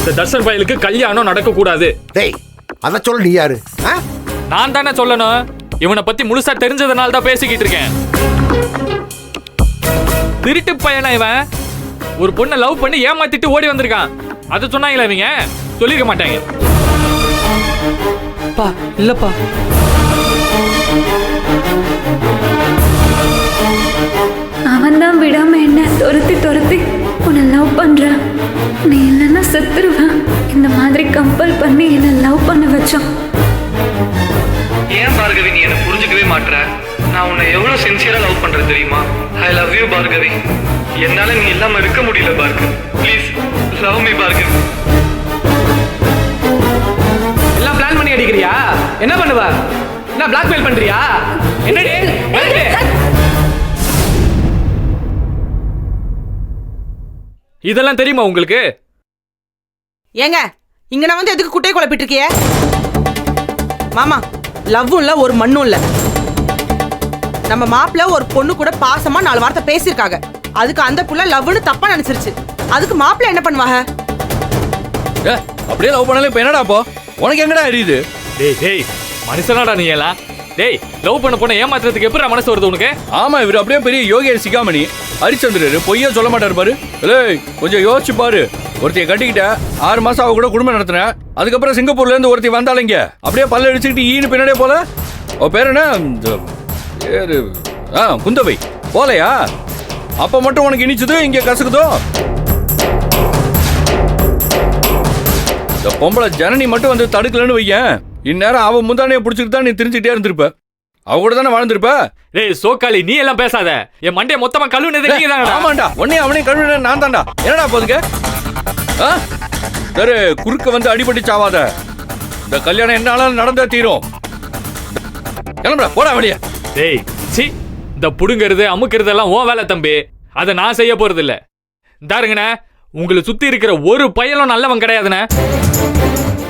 இந்த தர்ஷன் பயலுக்கு கல்யாணம் நடக்க கூடாது. டேய் அத சொல்ல நீ யாரு? நான் தானே சொல்லணும். இவனை பத்தி முழுசா தெரிஞ்சதுனால தான் பேசிக்கிட்டு இருக்கேன். திருட்டு பையனா இவன்? ஒரு பொண்ணை லவ் பண்ணி ஏமாத்திட்டு ஓடி வந்திருக்கான். அதை சொன்னாங்களா இவங்க? சொல்லிருக்க மாட்டாங்க. இல்லப்பா, அவன் தான் விடாம என்ன துரத்தி உன்னை லவ் பண்றான். நீ இல்லைன்னா செத்துருவேன். இந்த மாதிரி கம்பல் பண்ணி என்ன லவ் பண்ண வச்சான். ஏன் பார்கவி நீ என்ன புரிஞ்சுக்கவே மாட்ற? நான் உன்னை எவ்வளவு சின்சியரா லவ் பண்றேன் தெரியுமா? I love you Bhargavi. என்னால நீ இல்லாம இருக்க முடியல Bhargavi. Please love me Bhargavi. எல்லாம் பிளான் பண்ணி அடிக்கிறியா? என்ன பண்ணுவ? என்ன பிளாக்மெயில் பண்றியா? என்னடி? இதெல்லாம் தெரியுமா உங்களுக்கு? ஏங்க இங்க நான் வந்து எதுக்கு குட்டையை குழப்பிட்டு இருக்கிய? மாமா லவ்வும் இல்ல ஒரு மண்ணும் இல்ல. நம்ம மாப்பிள்ள ஒரு பொண்ணு கூட பாசமா 4 வார்த்தை பேசியிருக்காங்க. அதுக்கு அந்த புள்ள லவ்னு தப்பா நினைச்சிருச்சு. அதுக்கு மாப்பிள்ள என்ன பண்ணுவாங்க? அப்படியே லவ் பண்ணாலும் இப்ப என்னடா அப்போ உனக்கு எங்கடா அறியுது? டேய் டேய் மனுஷனாடா நீ எல்லாம். டேய் லவ் பண்ண பொண்ணை ஏமாத்துறதுக்கு எப்படி மனசு வருது உனக்கு? ஆமா இவர் அப்படியே பெரிய யோகியர் சிகாமணி ஹரிச்சந்திரரு பொய்யா சொல்ல மாட்டாரு பாரு. கொஞ்சம் யோசிச்சு பாரு. ஒருத்தைய கட்டிக்கிட்ட 6 மாசம் அவ கூட குடும்பம் நடத்தினேன். அதுக்கப்புறம் சிங்கப்பூர்ல இருந்து ஒருத்தி வந்தாளுங்க. அப்படியே பல்ல அடிச்சுக்கிட்டு ஈனு பின்னாடியே போல. அவ பேர் என்ன? குந்தவை போலையா? அப்ப மட்டும் உனக்கு இனிச்சது இங்க கசக்குதோ? இந்த பொம்பளை ஜனனி மட்டும் வந்து தடுக்கலன்னு வையன், இந்நேரம் அவன் முந்தானையை பிடிச்சிட்டு தான் நீ தெரிஞ்சுக்கிட்டே இருந்திருப்ப. அவ கூட தானே வாழ்ந்திருப்ப. டேய் சோக்காளி நீ எல்லாம் பேசாத. என் மண்டைய மொத்தமா கழுவுனது நீங்க தானடா. ஆமாண்டா உன்னை அவனே கழுவுன நான் தான்டா. என்னடா போதுங்க? சரி குறுக்க வந்து அடிபட்டு சாவாத. இந்த கல்யாணம் என்னாலும் நடந்தா தீரும். கிளம்புடா போடா வெளியே. டேய் சி இந்த புடுங்கிறது அமுக்கிறது எல்லாம் உன் வேலை தம்பி. அதை நான் செய்ய போறது இல்ல. தாருங்கண்ணே உங்களை சுத்தி இருக்கிற ஒரு பையனும் நல்லவன் கிடையாதுண்ணே.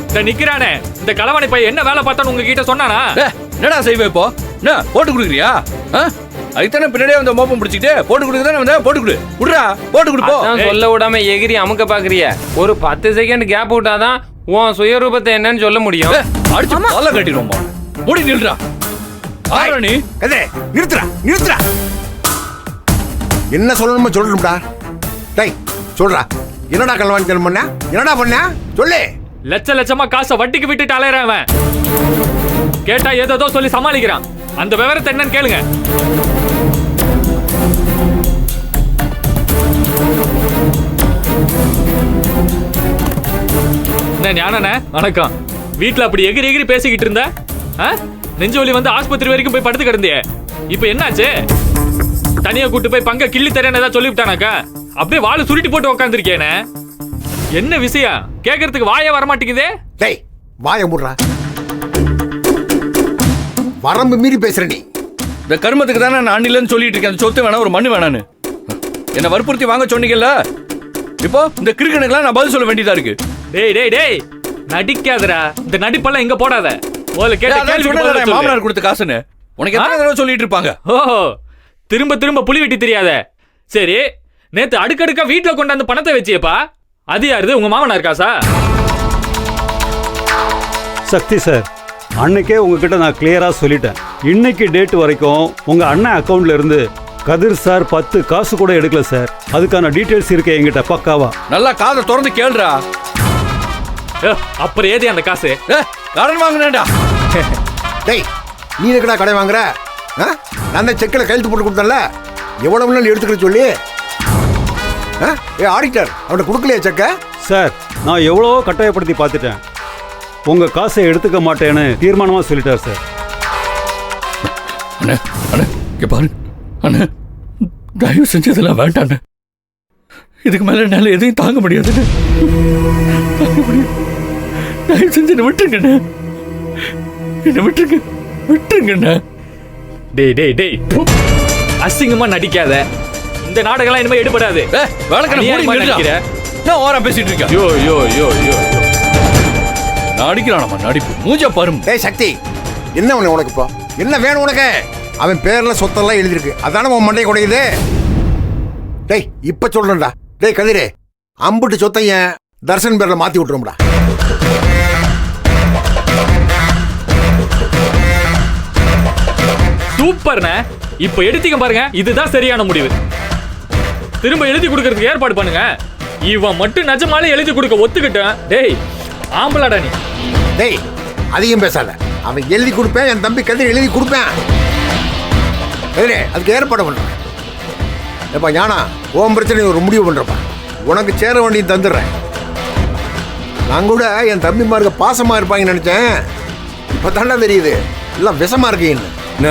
இந்த நிக்கிறானே இந்த களவாணி பையன் என்ன வேலை பார்த்தான்னு உங்ககிட்ட சொன்னானா? என்னடா செய்வே இப்போ? என்ன போட்டு கொடுக்குறியா? அதுதானே பின்னாடியே வந்து மோப்பம் பிடிச்சிட்டு போட்டு கொடுக்குதானே வந்தா போட்டு கொடு. விடுறா போட்டு கொடுப்போ. சொல்ல விடாம எகிரி அமுக்க பாக்குறிய. ஒரு 10 செகண்ட் கேப் விட்டாதான் உன் சுயரூபத்தை என்னன்னு சொல்ல முடியும். அடிச்சு பல்ல கட்டிடுவோமா? முடி நில்றா. ஆரணி கதே நிறுத்துறா. என்ன சொல்லணுமோ சொல்லணும்டா. டேய் சொல்றா. என்னடா கல்வாணித்தனம் பண்ண? என்னடா பண்ண சொல்லு. லட்சமா காசை வட்டிக்கு விட்டுட்டு அலையறான் அவன். கேட்டா ஏதோ சொல்லி சமாளிக்கிறான். அந்த விவரத்தை என்னன்னு கேளுங்க. என்ன ஞானண்ணே வணக்கம். வீட்டுல அப்படி எகிரி பேசிக்கிட்டு இருந்த நெஞ்சு வலி வந்து ஆஸ்பத்திரி வரைக்கும் போய் படுத்து கிடந்தியே. இப்ப என்னாச்சு? தனியா கூட்டு போய் பங்க கிள்ளி தரேன்னு ஏதாவது சொல்லிவிட்டானாக்கா? அப்படியே வாழை சுருட்டி போட்டு உக்காந்துருக்கேனே. என்ன விஷயம் கேக்குறதுக்கு வாயே வரமாட்டேங்குதே. டேய் வாய மூடுறா. வரம்பு மீறி பேசுற நீ. இந்த கர்மத்துக்கு தானே நான் அண்ணிலன்னு சொல்லிட்டு இருக்கேன். சொத்து வேணா ஒரு மண்ணு வேணான்னு என்ன வற்புறுத்தி வாங்க சொன்னீங்கல்ல. இப்போ இந்த கிறுக்கனுக்கெல்லாம் நான் பதில் சொல்ல வேண்டியதா இருக்கு. டேய் நடிக்காதடா. இந்த நடிப்பெல்லாம் இங்க போடாத. மாமனார் கொடுத்த காசுன்னு உனக்கு எத்தனை தடவை சொல்லிட்டு இருப்பாங்க. ஓஹோ திரும்ப புலி வெட்டி தெரியாத. சரி நேத்து அடுக்கடுக்கா வீட்டுல கொண்டாந்து பணத்தை வச்சியப்பா. அது யாருது? உங்க மாமனார் காசா? சக்தி சார் அன்னைக்கே உங்ககிட்ட நான் கிளியரா சொல்லிட்டேன். இன்னைக்கு டேட் வரைக்கும் உங்க அண்ணன் அக்கவுண்ட்ல இருந்து கதிர் சார் 10 காசு கூட எடுக்கல சார். அதுக்கான டீடைல்ஸ் இருக்கு என்கிட்ட பக்காவா. நல்லா காதை திறந்து கேளுடா. அப்புறம் ஏதே அந்த காசு? கடன் வாங்கினேன்டா. டேய் நீ எங்கடா கடை வாங்குற? நான் தான் செக்கில் கையெழுத்து போட்டு கொடுத்தேன்ல. எவ்வளவு நாள் எடுத்துக்கிற சொல்லி ஆடிட்டர் அவனை கொடுக்கலையா செக்க? சார் நான் எவ்வளவோ கட்டாயப்படுத்தி பார்த்துட்டேன். உங்க காசை எடுத்துக்க மாட்டேன்னு தீர்மானமா சொல்லிட்டார் சார். அண்ணே இங்க பாரு அண்ணே, தயவு செஞ்சு இதெல்லாம் வேண்டாண்ணே. இதுக்கு மேல என்னால எதையும் தாங்க முடியாதுன்னு. தயவு செஞ்சு என்ன விட்டுருங்கண்ணே. என்ன விட்டுருங்கண்ணே. டேய் அசிங்கமா நடிக்காத. இந்த நாடகம் இனிமே எடுபடாது. நான் ஓரா பேசிட்டு இருக்கேன். யோ நான் அடிக்கிறானம்மா நடிப்பு மூஞ்ச பாரும். டேய் சக்தி என்ன உனக்கு இப்போ என்ன வேணும் உனக்கு? அவன் பேர்ல சொத்தெல்லாம் எழுதிருக்கு. அதான உன் மண்டையை குடையுது. டேய் இப்ப சொல்றேன்டா. டேய் கதிரே அம்புட்டு சொத்தையன் தர்சன் பேரில் மாற்றி விட்டுரும்டா. சூப்பர்ண்ணே. இப்ப எடுத்திக்க பாருங்க, இதுதான் சரியான முடிவு. திரும்ப எழுதி கொடுக்கறதுக்கு ஏற்பாடு பண்ணுங்க. இவன் மட்டும் நிஜமாலே எழுதி கொடுக்க ஒத்துக்கிட்டேன். டேய் ஆம்பளாடா நீ. டேய் அதிகம் பேசாத. அவன் எழுதி கொடுப்பேன், என் தம்பி கதிர் எழுதி கொடுப்பேன். அதுக்கு ஏற்பாடு பண்ணுறேன். எப்பா ஞானா, ஓம் பிரச்சனை ஒரு முடிவு பண்ணுறப்பா. உனக்கு சேர வேண்டிய தந்துடுறேன். நான் கூட என் தம்பிமாருக்கு பாசமாக இருப்பாங்கன்னு நினச்சேன். இப்போ தாண்டா தெரியுது எல்லாம் விஷமாக இருக்கீங்கன்னு. என்ன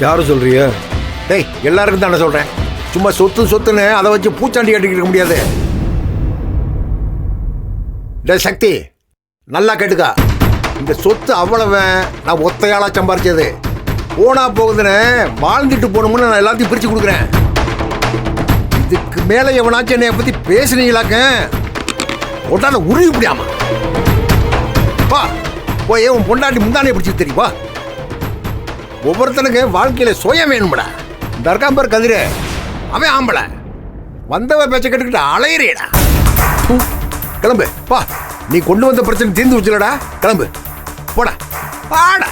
யாரும் சொல்றிய? டேய் எல்லாருக்கும் தானே சொல்கிறேன். சும்மா சொத்துன்னு அதை வச்சு பூச்சாண்டி கட்டிக்கிட்டு இருக்க முடியாது. டேய் சக்தி, நல்லா கேட்டுக்கா. இந்த சொத்து அவ்வளவு நான் ஒத்தையாளா சம்பாரிச்சது. போனா போகுதுன்னு வாழ்ந்துட்டு போகணும்னு நான் எல்லாத்தையும் பிரித்து கொடுக்குறேன். இதுக்கு மேலே எவனாச்சும் என்னை பற்றி பேசுனீங்களாக்க ஒட்டான உருவி முடியாமா? வா போய் உன் பொண்டாட்டி முந்தானே பிடிச்சி தெரியுமா? ஒவ்வொருத்தனுக்கு வாழ்க்கையில சுயம் வேணும்டா. இந்த இருக்காம்பர் கதிர அவன் ஆம்பளை வந்தவ பேச்ச கேட்டுக்கிட்டு அலையிறேடா. கிளம்பு பா. நீ கொண்டு வந்த பிரச்சனை தீர்ந்து வச்சுலடா. கிளம்பு போடா. பாடா.